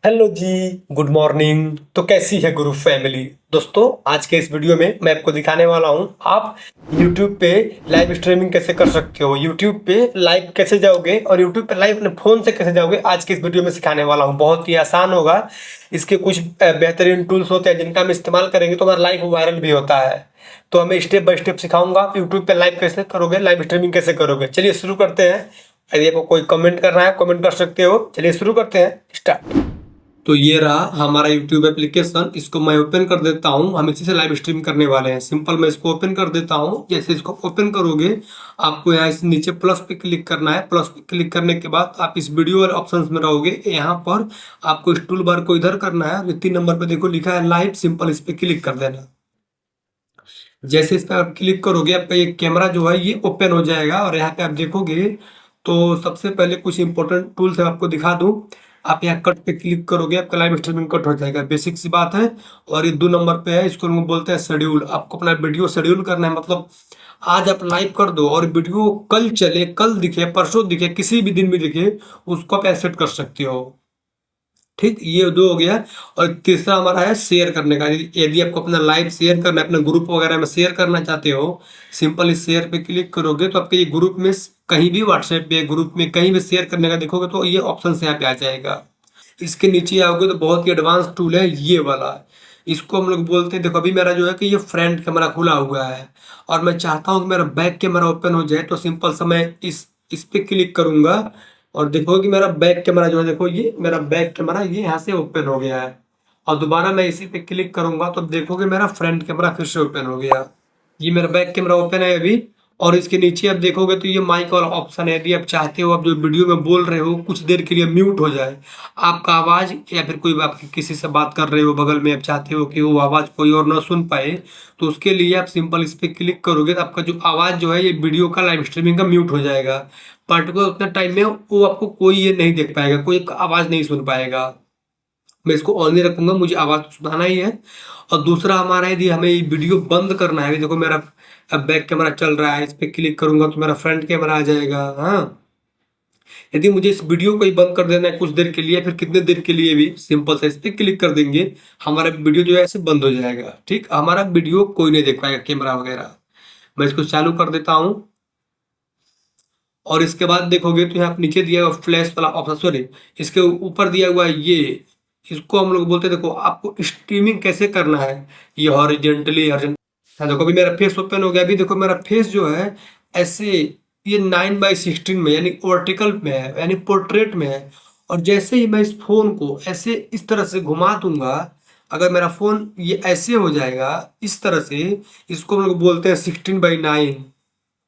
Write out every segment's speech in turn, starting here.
Hello जी। Good morning. तो कैसी है गुरु फैमिली? दोस्तों, आज के इस वीडियो में मैं आपको दिखाने वाला हूं आप YouTube पे लाइव स्ट्रीमिंग कैसे कर सकते हो, YouTube पे लाइव कैसे जाओगे और YouTube पे लाइव अपने फ़ोन से कैसे जाओगे। आज के इस वीडियो में सिखाने वाला हूं, बहुत ही आसान होगा। इसके कुछ बेहतरीन टूल्स होते हैं जिनका हम इस्तेमाल करेंगे तो हमारा लाइव वायरल भी होता है। तो हमें स्टेप बाय स्टेप सिखाऊंगा आप यूट्यूब पे लाइव कैसे करोगे, लाइव स्ट्रीमिंग कैसे करोगे। चलिए शुरू करते हैं। यदि आपको कोई कमेंट करना है कमेंट कर सकते हो। चलिए शुरू करते हैं, स्टार्ट। तो ये रहा हमारा YouTube एप्लीकेशन। इसको मैं ओपन कर देता हूँ। हम इसी से लाइव स्ट्रीम करने वाले हैं। सिंपल मैं इसको ओपन कर देता हूँ। जैसे इसको ओपन करोगे आपको यहाँ इस नीचे प्लस पे क्लिक करना है। प्लस पे क्लिक करने के बाद आप इस वीडियो और ऑप्शंस में रहोगे। यहाँ पर आपको इस टूल बार को इधर करना है और 3 नंबर पे देखो लिखा है लाइव, सिंपल इस पे क्लिक कर देना। जैसे इस पर आप क्लिक करोगे आपका ये कैमरा जो है ये ओपन हो जाएगा और यहाँ पे आप देखोगे तो सबसे पहले कुछ इंपॉर्टेंट टूल्स है आपको दिखा दूं। आप यहाँ कट पे क्लिक करोगे आपका लाइव स्ट्रीमिंग कट हो जाएगा, बेसिक सी बात है। और ये 2 नंबर पे है, इसको हम बोलते हैं शेड्यूल। आपको अपना वीडियो शेड्यूल करना है, मतलब आज आप लाइव कर दो और वीडियो कल चले, कल दिखे, परसों दिखे, किसी भी दिन भी दिखे, उसको आप सेट कर सकते हो। ठीक, ये दो हो गया। और तीसरा हमारा है शेयर करने का। यदि आपको अपना लाइव शेयर करना है, अपने ग्रुप वगैरह में शेयर करना चाहते हो, सिंपल इस शेयर पे क्लिक करोगे तो आपके ये ग्रुप में कहीं भी व्हाट्सएप पे ग्रुप में कहीं भी शेयर करने का देखोगे तो ये ऑप्शन यहाँ पे आ जाएगा। इसके नीचे आओगे तो बहुत ही एडवांस टूल है ये वाला। इसको हम लोग बोलते हैं, देखो अभी मेरा जो है कि ये फ्रंट कैमरा खुला हुआ है और मैं चाहता हूँ कि मेरा बैक कैमरा ओपन हो जाए। तो सिंपल सा मैं इस पे क्लिक करूंगा और देखो कि मेरा बैक कैमरा जो है, देखो ये मेरा बैक कैमरा ये यहाँ से ओपन हो गया है। और दोबारा मैं इसी पे क्लिक करूंगा तो देखोगे मेरा फ्रंट कैमरा फिर से ओपन हो गया। ये मेरा बैक कैमरा ओपन है अभी। और इसके नीचे आप देखोगे तो ये माइक वाला ऑप्शन है। यदि आप चाहते हो आप जो वीडियो में बोल रहे हो कुछ देर के लिए म्यूट हो जाए आपका आवाज, या फिर कोई आप किसी से बात कर रहे हो बगल में, आप चाहते हो कि वो आवाज कोई और ना सुन पाए, तो उसके लिए आप सिंपल इस पे क्लिक करोगे तो आपका जो आवाज जो है ये वीडियो का लाइव स्ट्रीमिंग का म्यूट हो जाएगा। पर्टिकुलर उतना टाइम में वो आपको कोई ये नहीं देख पाएगा, कोई आवाज नहीं सुन पाएगा। मैं इसको ऑन ही रखूंगा, मुझे आवाज सुनाना ही है। और दूसरा हमारा यदि हमें ये वीडियो बंद करना है, देखो मेरा अब बैक कैमरा चल रहा है, इस पे क्लिक करूंगा तो मेरा फ्रंट कैमरा आ जाएगा। हाँ, यदि मुझे इस वीडियो को ही बंद कर देना है कुछ देर के लिए, फिर कितने देर के लिए भी, सिंपल सा इस पे क्लिक कर देंगे, हमारा वीडियो जो है ऐसे बंद हो जाएगा। ठीक, हमारा वीडियो कोई नहीं देख पाएगा, कैमरा वगैरह। मैं इसको चालू कर देता हूँ। और इसके बाद देखोगे तो यहाँ नीचे दिया हुआ फ्लैश वाला ऑप्शन, सॉरी इसके ऊपर दिया हुआ है ये, इसको हम लोग बोलते हैं। देखो आपको स्ट्रीमिंग कैसे करना है, ये हॉरिजेंटली हाँ, देखो अभी मेरा फेस ओपन हो गया। अभी देखो मेरा फेस जो है ऐसे ये 9:16 में यानी वर्टिकल में है, यानी पोर्ट्रेट में है। और जैसे ही मैं इस फोन को ऐसे इस तरह से घुमा दूंगा, अगर मेरा फोन ये ऐसे हो जाएगा इस तरह से, इसको हम लोग बोलते हैं 16:9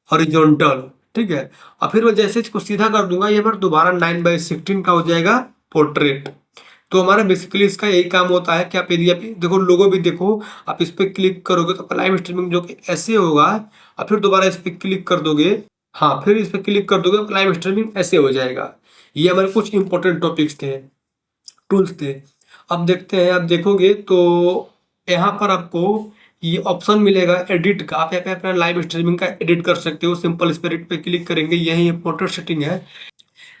हॉरिजॉन्टल। ठीक है। और फिर मैं जैसे इसको सीधा कर दूंगा, ये बार दोबारा 9:16 का हो जाएगा पोर्ट्रेट। तो हमारा बेसिकली इसका यही काम होता है कि आप यदि आप देखो लोगो भी देखो, आप इस पे क्लिक करोगे तो लाइव स्ट्रीमिंग जो कि ऐसे होगा, और फिर दोबारा इस पे क्लिक कर दोगे, हाँ फिर इस पे क्लिक कर दोगे तो लाइव स्ट्रीमिंग ऐसे हो जाएगा। ये हमारे कुछ इंपॉर्टेंट टॉपिक्स थे, टूल्स थे। अब देखते हैं, आप देखोगे तो यहाँ पर आपको ये ऑप्शन मिलेगा एडिट का। आप यहाँ पे अपना लाइव स्ट्रीमिंग का एडिट कर सकते हो। सिंपल स्पिरिट पे क्लिक करेंगे, यही इंपॉर्टेंट सेटिंग है।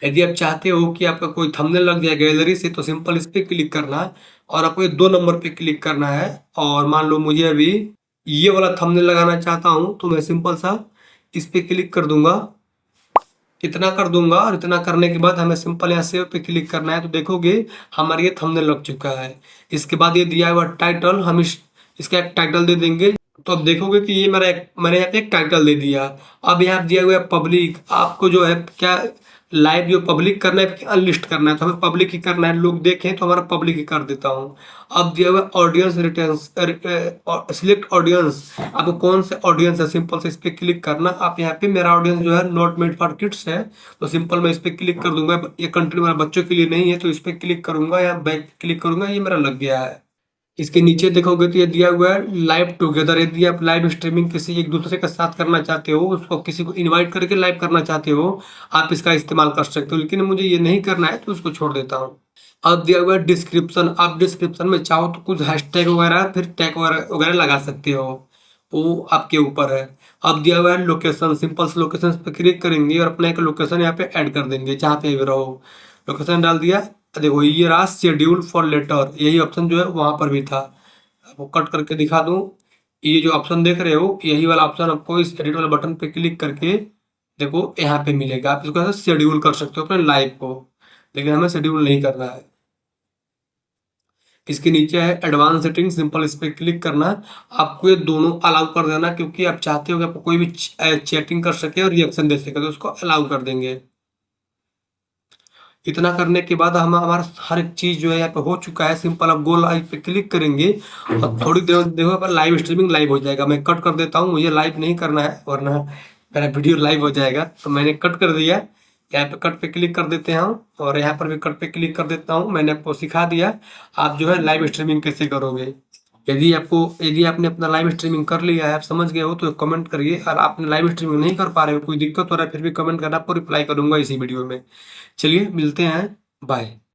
यदि आप चाहते हो कि आपका कोई थंबनेल लग जाए गैलरी से, तो सिंपल इस पे क्लिक करना है और आपको ये 2 नंबर पे क्लिक करना है। और मान लो मुझे अभी ये वाला थंबनेल लगाना चाहता हूँ तो मैं सिंपल सा इस पे क्लिक कर दूंगा, इतना कर दूंगा। और इतना करने के बाद हमें सिंपल यहाँ सेव पे क्लिक करना है तो देखोगे हमारे ये थंबनेल लग चुका है। इसके बाद ये दिया हुआ टाइटल, हम इसका एक टाइटल दे देंगे। तो अब देखोगे कि ये मैंने यहाँ पे एक टाइटल दे दिया। अब यहाँ दिया हुआ है पब्लिक, आपको जो है क्या लाइव जो पब्लिक करना है कि अनलिस्ट करना है, तो हमें पब्लिक ही करना है, लोग देखें तो हमारा पब्लिक ही कर देता हूँ। अब दिया हुआ ऑडियंस रिटर्न्स, सिलेक्ट ऑडियंस, आपको कौन से ऑडियंस है, सिंपल से इस पे क्लिक करना। आप यहाँ पे मेरा ऑडियंस जो है नॉट मेड फॉर किड्स है, तो सिंपल मैं इस पे क्लिक कर दूंगा। ये कंटेंट मेरा बच्चों के लिए नहीं है, तो इस पे क्लिक करूंगा, यहाँ बैक क्लिक करूंगा, ये मेरा लग गया है। इसके नीचे देखोगे तो ये दिया हुआ है लाइव टुगेदर। यदि आप लाइव स्ट्रीमिंग किसी एक दूसरे के साथ करना चाहते हो, उसको किसी को इनवाइट करके लाइव करना चाहते हो, आप इसका इस्तेमाल कर सकते हो। लेकिन मुझे ये नहीं करना है तो उसको छोड़ देता हूँ। अब दिया हुआ है डिस्क्रिप्शन। आप डिस्क्रिप्शन में चाहो तो कुछ हैशटैग वगैरह फिर टैग वगैरह वगैरह लगा सकते हो, वो आपके ऊपर है। अब दिया हुआ है लोकेशन, सिंपल से लोकेशन पे क्लिक करेंगे और अपना एक लोकेशन यहाँ पे ऐड कर देंगे जहाँ पे भी रहो। लोकेशन डाल दिया, देखो ये रहा शेड्यूल फॉर लेटर, यही ऑप्शन जो है वहां पर भी था। आपको कट करके दिखा दूं, ये जो ऑप्शन देख रहे हो यही वाला ऑप्शन आपको इस एडिट वाले बटन पे क्लिक करके देखो यहाँ पे मिलेगा। आप इसको ऐसे शेड्यूल कर सकते हो अपने लाइव को, लेकिन हमें शेड्यूल नहीं करना है। इसके नीचे है एडवांस सेटिंग, सिंपल इस पे क्लिक करना। आपको ये दोनों अलाउ कर देना, क्योंकि आप चाहते हो कि आपको कोई भी चैटिंग कर सके और रिएक्शन दे सके, तो उसको अलाउ कर देंगे। इतना करने के बाद हम हमारा हर एक चीज जो है यहाँ पे हो चुका है। सिंपल आप गो लाइव पे क्लिक करेंगे और थोड़ी देर देखो पर लाइव स्ट्रीमिंग लाइव हो जाएगा। मैं कट कर देता हूँ, मुझे लाइव नहीं करना है वरना मेरा वीडियो लाइव हो जाएगा, तो मैंने कट कर दिया। यहाँ पे कट पे क्लिक कर देते हैं हम, और यहाँ पर भी कट पे क्लिक कर देता हूँ। मैंने आपको सिखा दिया आप जो है लाइव स्ट्रीमिंग कैसे करोगे। यदि आपने अपना लाइव स्ट्रीमिंग कर लिया है, आप समझ गए हो, तो कमेंट करिए। और आपने लाइव स्ट्रीमिंग नहीं कर पा रहे हो, कोई दिक्कत हो रहा है, फिर भी कमेंट करना, आपको रिप्लाई करूंगा इसी वीडियो में। चलिए मिलते हैं, बाय।